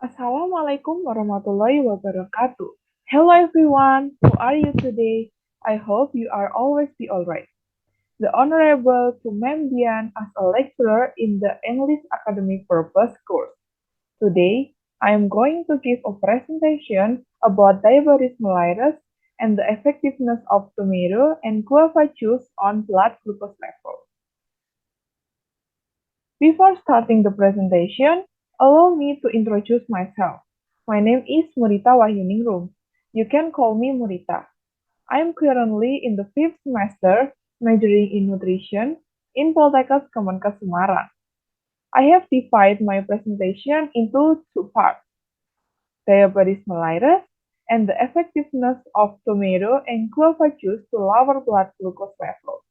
Assalamualaikum warahmatullahi wabarakatuh. Hello everyone, how are you today? I hope you are always be alright. The Honorable to Ma'am Dian as a lecturer in the English Academic Purpose course. Today, I am going to give a presentation about diabetes mellitus and the effectiveness of tomato and guava juice on blood glucose level. Before starting the presentation, allow me to introduce myself. My name is Muryta Wahyu Ningrum. You can call me Muryta. I am currently in the 5th semester, majoring in nutrition in POLTEKKES KEMENKES SEMARANG. I have divided my presentation into two parts, diabetes mellitus and the effectiveness of tomato and guava juice to lower blood glucose level.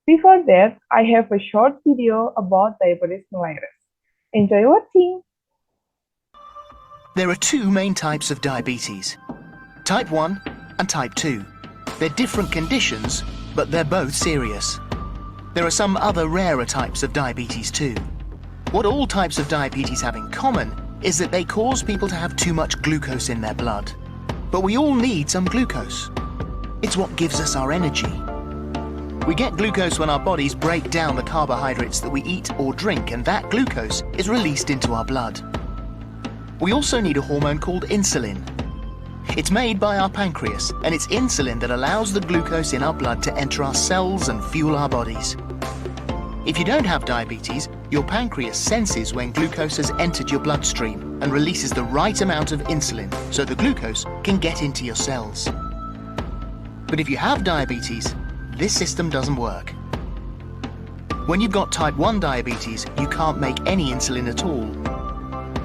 Before that, I have a short video about diabetes mellitus. Enjoy watching! There are two main types of diabetes, type 1 and type 2. They're different conditions, but they're both serious. There are some other rarer types of diabetes too. What all types of diabetes have in common is that they cause people to have too much glucose in their blood. But we all need some glucose. It's what gives us our energy. We get glucose when our bodies break down the carbohydrates that we eat or drink, and that glucose is released into our blood. We also need a hormone called insulin. It's made by our pancreas, and it's insulin that allows the glucose in our blood to enter our cells and fuel our bodies. If you don't have diabetes, your pancreas senses when glucose has entered your bloodstream and releases the right amount of insulin so the glucose can get into your cells. But if you have diabetes, this system doesn't work. When you've got type 1 diabetes, you can't make any insulin at all.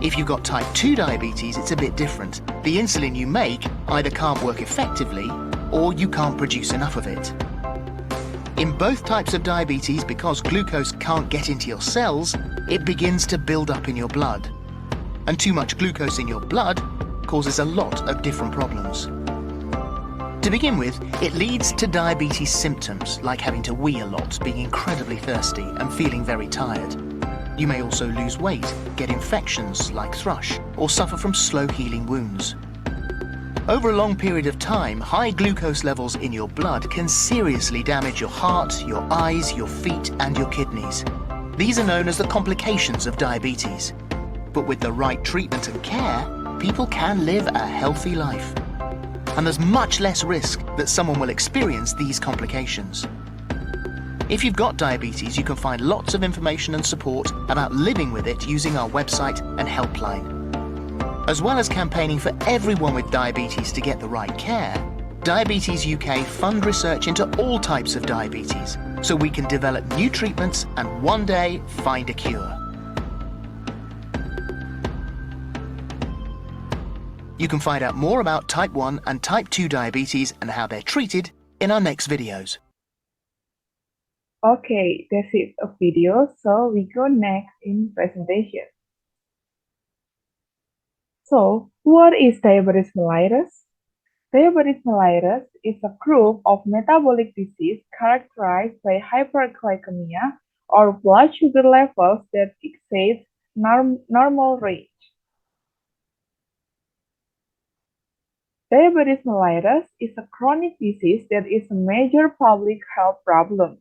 If you've got type 2 diabetes, it's a bit different. The insulin you make either can't work effectively or you can't produce enough of it. In both types of diabetes, because glucose can't get into your cells, it begins to build up in your blood. And too much glucose in your blood causes a lot of different problems. To begin with, it leads to diabetes symptoms like having to wee a lot, being incredibly thirsty and feeling very tired. You may also lose weight, get infections like thrush, or suffer from slow healing wounds. Over a long period of time, high glucose levels in your blood can seriously damage your heart, your eyes, your feet, and your kidneys. These are known as the complications of diabetes. But with the right treatment and care, people can live a healthy life. And there's much less risk that someone will experience these complications. If you've got diabetes, you can find lots of information and support about living with it using our website and helpline. As well as campaigning for everyone with diabetes to get the right care, Diabetes UK fund research into all types of diabetes so we can develop new treatments and one day find a cure. You can find out more about type 1 and type 2 diabetes and how they're treated in our next videos. Okay, that's it of video, so we go next in presentation. So, what is diabetes mellitus? Diabetes mellitus is a group of metabolic disease characterized by hyperglycemia or blood sugar levels that exceed normal range. Diabetes mellitus is a chronic disease that is a major public health problem.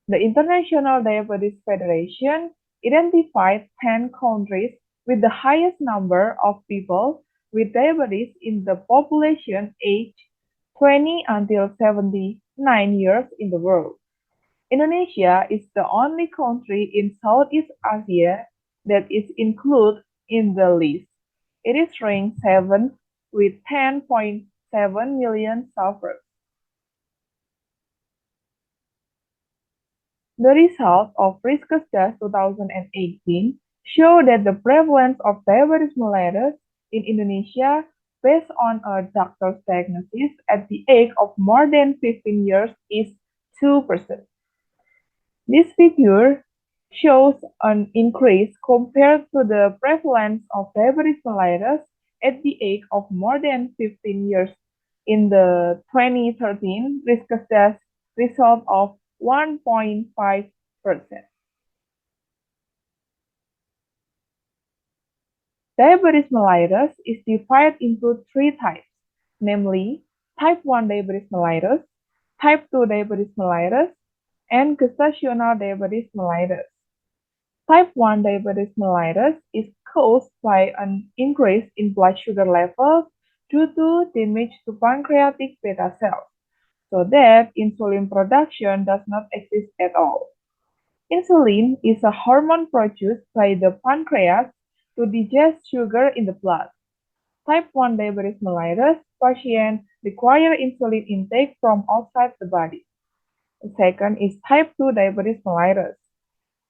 The International Diabetes Federation identified 10 countries with the highest number of people with diabetes in the population aged 20 until 79 years in the world. Indonesia is the only country in Southeast Asia that is included in the list. It is ranked 7th with 10.7 million sufferers. The results of S.Gz 2018 show that the prevalence of diabetes mellitus in Indonesia based on a doctor's diagnosis at the age of more than 15 years is 2%. This figure shows an increase compared to the prevalence of diabetes mellitus at the age of more than 15 years in the 2013 S.Gz result of 1.5%. Diabetes mellitus is divided into three types, namely type 1 diabetes mellitus, type 2 diabetes mellitus, and gestational diabetes mellitus. Type 1 diabetes mellitus is caused by an increase in blood sugar levels due to damage to pancreatic beta cells, so that insulin production does not exist at all. Insulin is a hormone produced by the pancreas to digest sugar in the blood. Type 1 diabetes mellitus patients require insulin intake from outside the body. The second is type 2 diabetes mellitus.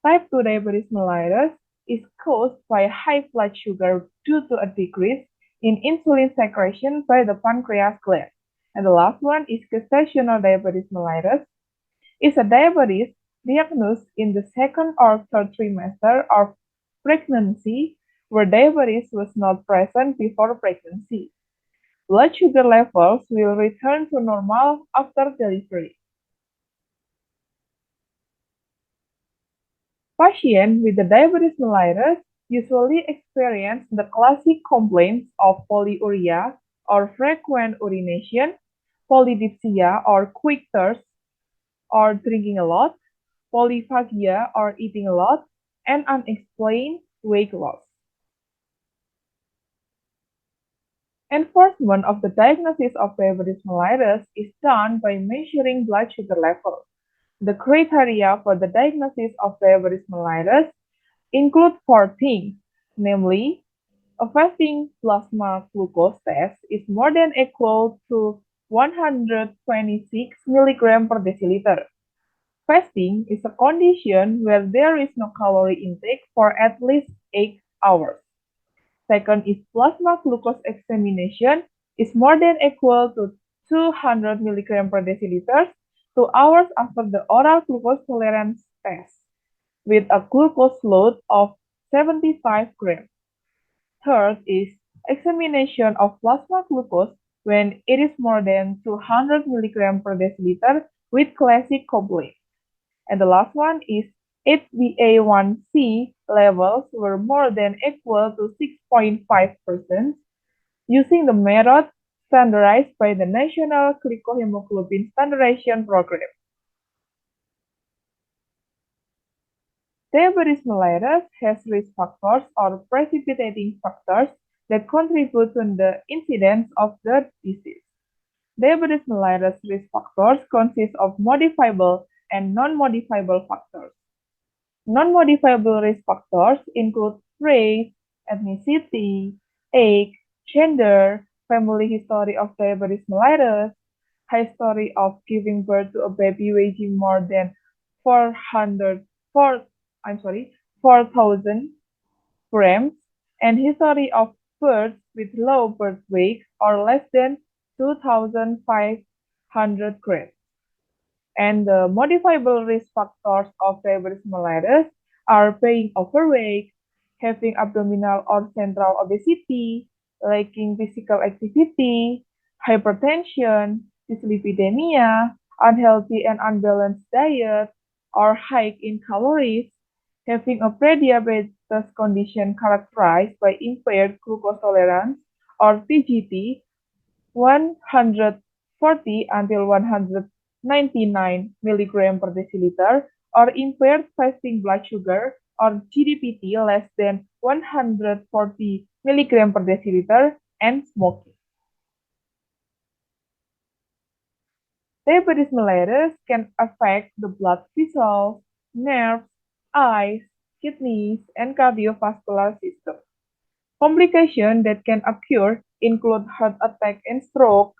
Type 2 diabetes mellitus is caused by high blood sugar due to a decrease in insulin secretion by the pancreas gland. And the last one is gestational diabetes mellitus. It's a diabetes diagnosed in the second or third trimester of pregnancy where diabetes was not present before pregnancy. Blood sugar levels will return to normal after delivery. Patients with the diabetes mellitus usually experience the classic complaints of polyuria or frequent urination, polydipsia or quick thirst, or drinking a lot, polyphagia or eating a lot, and unexplained weight loss. Enforcement of the diagnosis of diabetes mellitus is done by measuring blood sugar levels. The criteria for the diagnosis of diabetes mellitus include four things, namely, a fasting plasma glucose test is more than equal to 126 mg per deciliter. Fasting is a condition where there is no calorie intake for at least 8 hours. Second is plasma glucose examination is more than equal to 200 mg per deciliter 2 hours after the oral glucose tolerance test, with a glucose load of 75 grams. Third is examination of plasma glucose when it is more than 200 mg per deciliter with classic complaints. And the last one is HbA1c levels were more than equal to 6.5% using the method standardized by the National Glycohemoglobin Standardization Program. Diabetes mellitus has risk factors or precipitating factors that contribute to the incidence of the disease. Diabetes mellitus risk factors consist of modifiable and non-modifiable factors. Non-modifiable risk factors include race, ethnicity, age, gender, family history of diabetes mellitus, history of giving birth to a baby weighing more than 4,000 grams, and history of births with low birth weight or less than 2,500 grams. And the modifiable risk factors of diabetes mellitus are being overweight, having abdominal or central obesity, lacking physical activity, hypertension, dyslipidemia, unhealthy and unbalanced diet, or high in calories, having a prediabetes condition characterized by impaired glucose tolerance, or TGT, 140 until 199 mg per deciliter, or impaired fasting blood sugar, or GDPT less than 140 mg per deciliter, and smoking. Diabetes mellitus can affect the blood vessels, nerves, eyes, kidneys, and cardiovascular system. Complications that can occur include heart attack and stroke,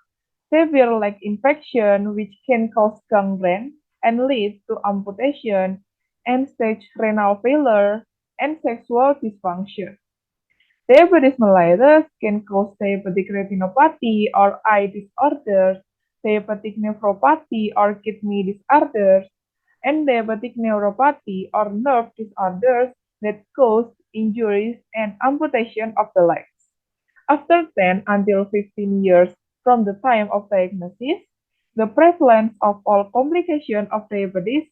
severe leg infection which can cause gangrene and lead to amputation, end-stage renal failure, and sexual dysfunction. Diabetes mellitus can cause diabetic retinopathy or eye disorders, diabetic nephropathy or kidney disorders, and diabetic neuropathy or nerve disorders that cause injuries and amputation of the legs. After 10 until 15 years from the time of diagnosis, the prevalence of all complications of diabetes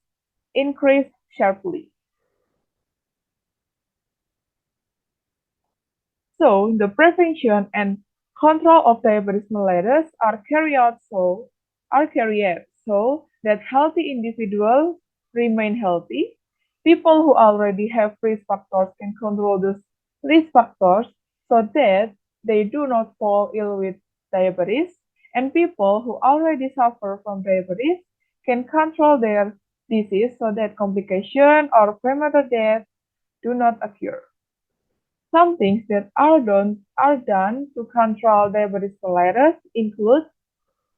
increased sharply. So, the prevention and control of diabetes mellitus are carried out so that healthy individuals remain healthy. People who already have risk factors can control those risk factors so that they do not fall ill with diabetes, and people who already suffer from diabetes can control their disease so that complication or premature death do not occur. Some things that are done to control diabetes mellitus include: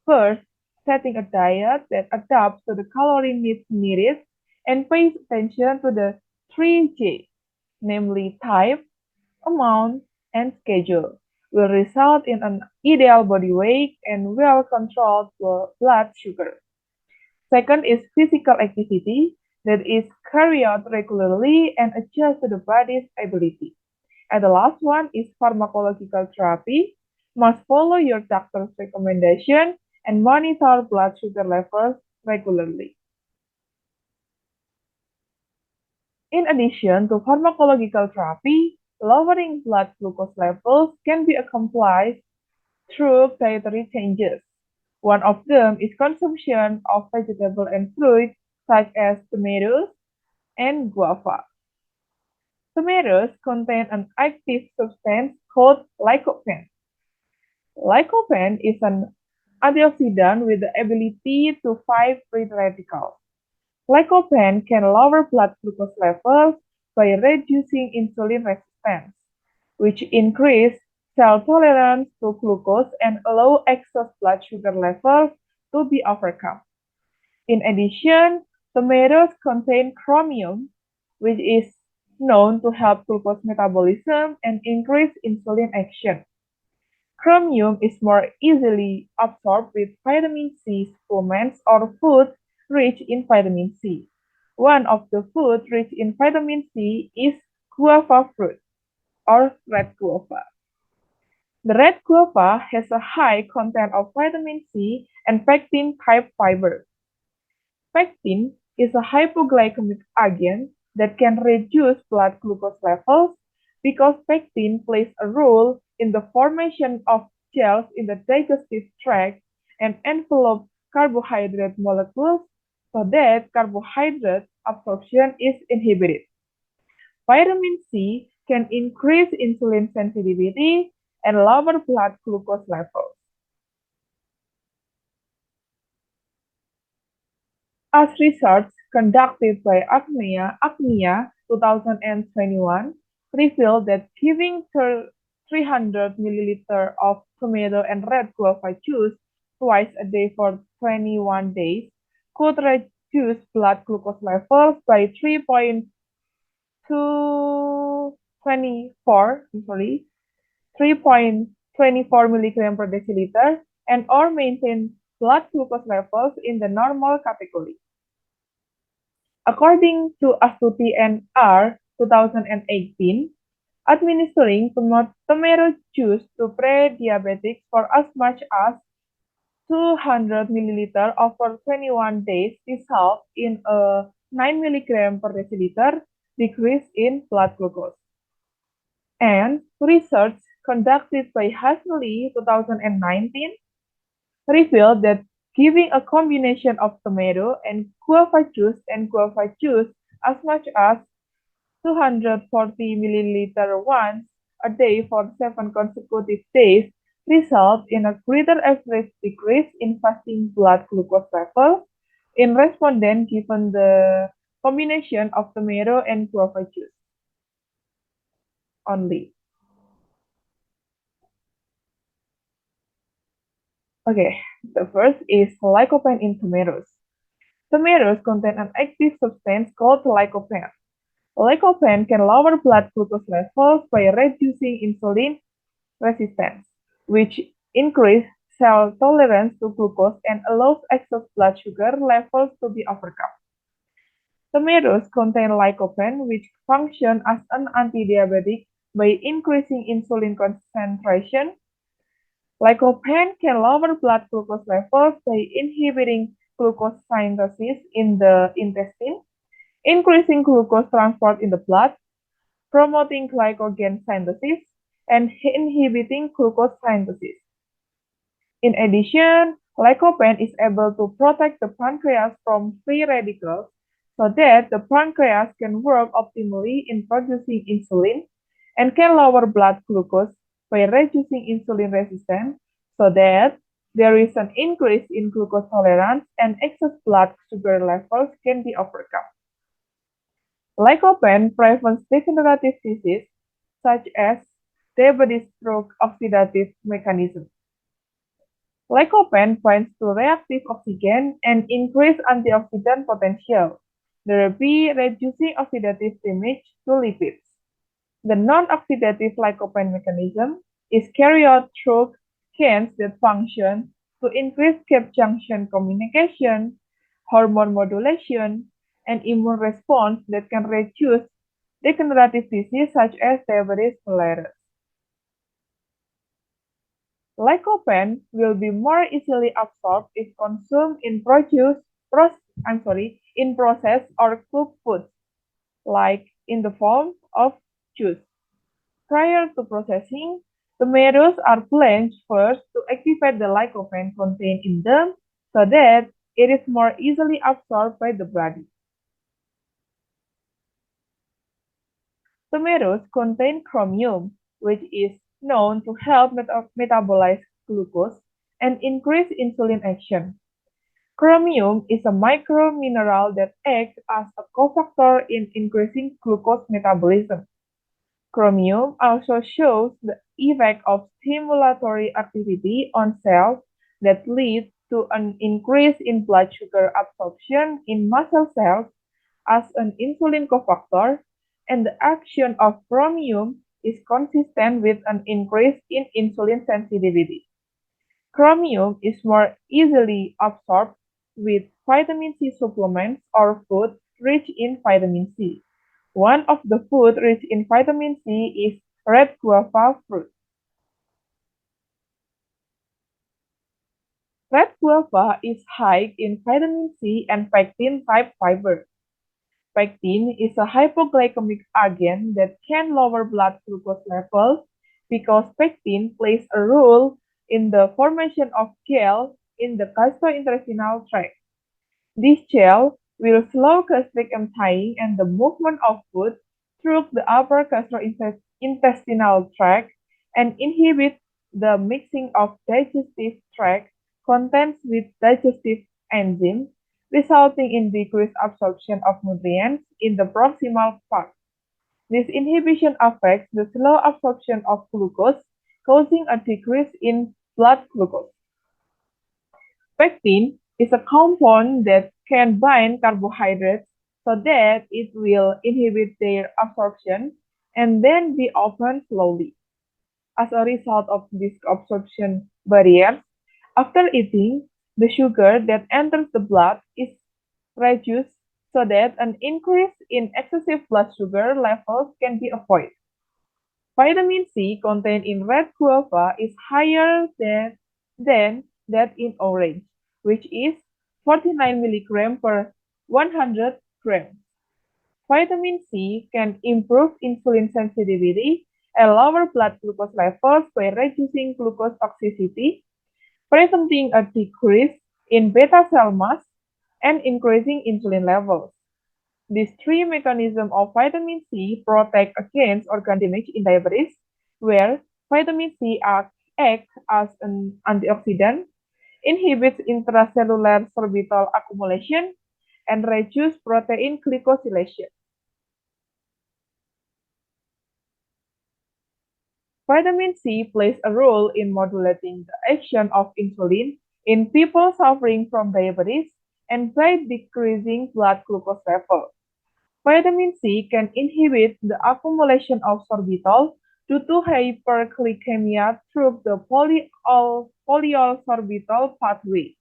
first, setting a diet that adapts to the calorie needs needed and pays attention to the three J, namely type, amount, and schedule, will result in an ideal body weight and well-controlled blood sugar. Second is physical activity that is carried out regularly and adjust to the body's ability. And the last one is pharmacological therapy. Must follow your doctor's recommendation and monitor blood sugar levels regularly. In addition to pharmacological therapy, lowering blood glucose levels can be accomplished through dietary changes. One of them is consumption of vegetables and fruit such as tomatoes and guava. Tomatoes contain an active substance called lycopene. Lycopene is an antioxidant with the ability to fight free radicals. Lycopene can lower blood glucose levels by reducing insulin resistance, which increase cell tolerance to glucose and allow excess blood sugar levels to be overcome. In addition, tomatoes contain chromium, which is known to help glucose metabolism and increase insulin action. Chromium is more easily absorbed with vitamin C supplements or foods rich in vitamin C. One of the foods rich in vitamin C is guava fruit or red guava. The red guava has a high content of vitamin C and pectin-type fiber. Pectin is a hypoglycemic agent that can reduce blood glucose levels because pectin plays a role in the formation of gels in the digestive tract and envelope carbohydrate molecules so that carbohydrate absorption is inhibited. Vitamin C can increase insulin sensitivity and lower blood glucose levels. As research conducted by ACMEA 2021 revealed that giving 300 milliliters of tomato and red guava juice twice a day for 21 days could reduce blood glucose levels by 3.24 milligram per deciliter and or maintain blood glucose levels in the normal category. According to Astuti and R. 2018, administering tomato juice to pre-diabetics for as much as 200 milliliters over 21 days result in a 9 milligram per deciliter decrease in blood glucose. And research conducted by Hasnali 2019 revealed that giving a combination of tomato and guava juice as much as 240 milliliters once a day for 7 consecutive days results in a greater average decrease in fasting blood glucose level in respondents given the combination of tomato and guava juice only. Okay, the first is lycopene in tomatoes. Tomatoes contain an active substance called lycopene. Lycopene can lower blood glucose levels by reducing insulin resistance, which increases cell tolerance to glucose and allows excess blood sugar levels to be overcome. Tomatoes contain lycopene, which functions as an antidiabetic by increasing insulin concentration. Lycopene can lower blood glucose levels by inhibiting glucose synthesis in the intestine, increasing glucose transport in the blood, promoting glycogen synthesis, and inhibiting glucose synthesis. In addition, lycopene is able to protect the pancreas from free radicals so that the pancreas can work optimally in producing insulin and can lower blood glucose by reducing insulin resistance so that there is an increase in glucose tolerance and excess blood sugar levels can be overcome. Lycopene prevents degenerative disease such as diabetes through oxidative mechanism. Lycopene binds to reactive oxygen and increases antioxidant potential, thereby reducing oxidative damage to lipids. The non-oxidative lycopene mechanism is carried out through genes that function to increase gap junction communication, hormone modulation, and immune response that can reduce degenerative disease such as diabetes mellitus. Lycopene will be more easily absorbed if consumed in processed or cooked foods, like in the form of juice. Prior to processing, tomatoes are blanched first to activate the lycopene contained in them so that it is more easily absorbed by the body. Tomatoes contain chromium, which is known to help metabolize glucose and increase insulin action. Chromium is a micromineral that acts as a cofactor in increasing glucose metabolism. Chromium also shows the effect of stimulatory activity on cells that leads to an increase in blood sugar absorption in muscle cells as an insulin cofactor, and the action of chromium is consistent with an increase in insulin sensitivity. Chromium is more easily absorbed with vitamin C supplements or food rich in vitamin C. One of the food rich in vitamin C is red guava fruit. Red guava is high in vitamin C and pectin-type fiber. Pectin is a hypoglycemic agent that can lower blood glucose levels because pectin plays a role in the formation of gel in the gastrointestinal tract. This gel will slow gastric emptying and the movement of food through the upper gastrointestinal tract and inhibit the mixing of digestive tract contents with digestive enzymes, resulting in decreased absorption of nutrients in the proximal part. This inhibition affects the slow absorption of glucose, causing a decrease in blood glucose. Pectin is a compound that can bind carbohydrates so that it will inhibit their absorption and then be opened slowly. As a result of these absorption barriers, after eating, the sugar that enters the blood is reduced so that an increase in excessive blood sugar levels can be avoided. Vitamin C contained in red guava is higher than that in orange, which is 49 mg per 100 grams. Vitamin C can improve insulin sensitivity and lower blood glucose levels by reducing glucose toxicity, preventing a decrease in beta cell mass, and increasing insulin levels. These three mechanisms of vitamin C protect against organ damage in diabetes, where vitamin C acts as an antioxidant, inhibits intracellular sorbitol accumulation, and reduces protein glycosylation. Vitamin C plays a role in modulating the action of insulin in people suffering from diabetes and by decreasing blood glucose level. Vitamin C can inhibit the accumulation of sorbitol due to hyperglycemia through the polyol sorbitol pathway.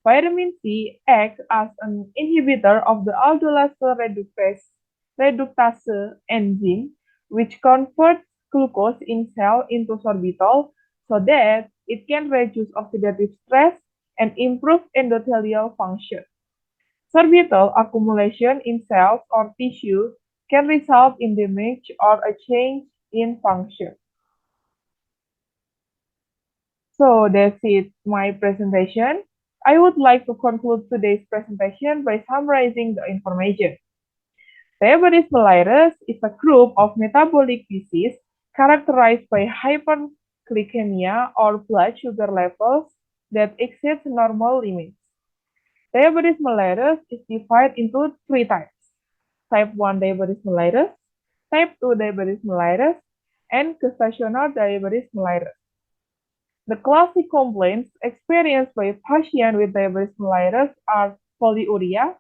Vitamin C acts as an inhibitor of the aldolase reductase enzyme, which converts glucose in cell into sorbitol so that it can reduce oxidative stress and improve endothelial function. Sorbitol accumulation in cells or tissue can result in damage or a change in function. So that's it, my presentation. I would like to conclude today's presentation by summarizing the information. Diabetes mellitus is a group of metabolic disease characterized by hyperglycemia or blood sugar levels that exceed normal limits. Diabetes mellitus is divided into three types: type 1 diabetes mellitus, type 2 diabetes mellitus, and gestational diabetes mellitus. The classic complaints experienced by patients with diabetes mellitus are polyuria,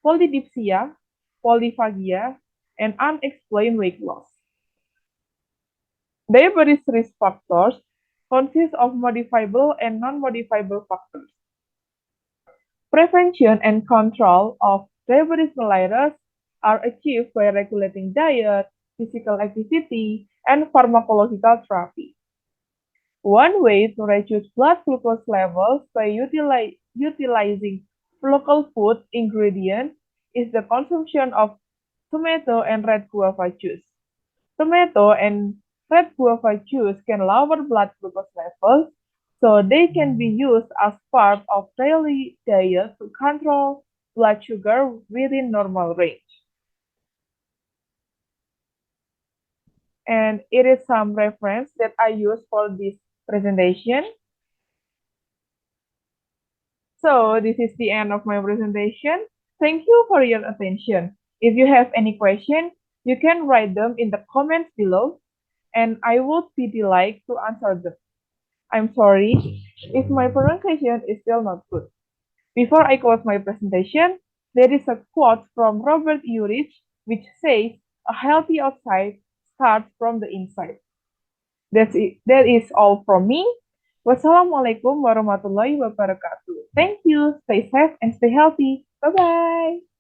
polydipsia, polyphagia, and unexplained weight loss. Diabetes risk factors consist of modifiable and non-modifiable factors. Prevention and control of diabetes mellitus are achieved by regulating diet, physical activity, and pharmacological therapy. One way to reduce blood glucose levels by utilizing local food ingredients is the consumption of tomato and red guava juice. Tomato and red guava juice can lower blood glucose levels, so they can be used as part of daily diet to control blood sugar within normal range. And it is some reference that I use for this presentation. So this is the end of my presentation. Thank you for your attention. If you have any question, you can write them in the comments below, and I would be delighted to answer them. I'm sorry if my pronunciation is still not good. Before I close my presentation, there is a quote from Robert Urich which says, "A healthy outside starts from the inside." That's it. That is all from me. Wassalamualaikum warahmatullahi wabarakatuh. Thank you. Stay safe and stay healthy. Bye-bye.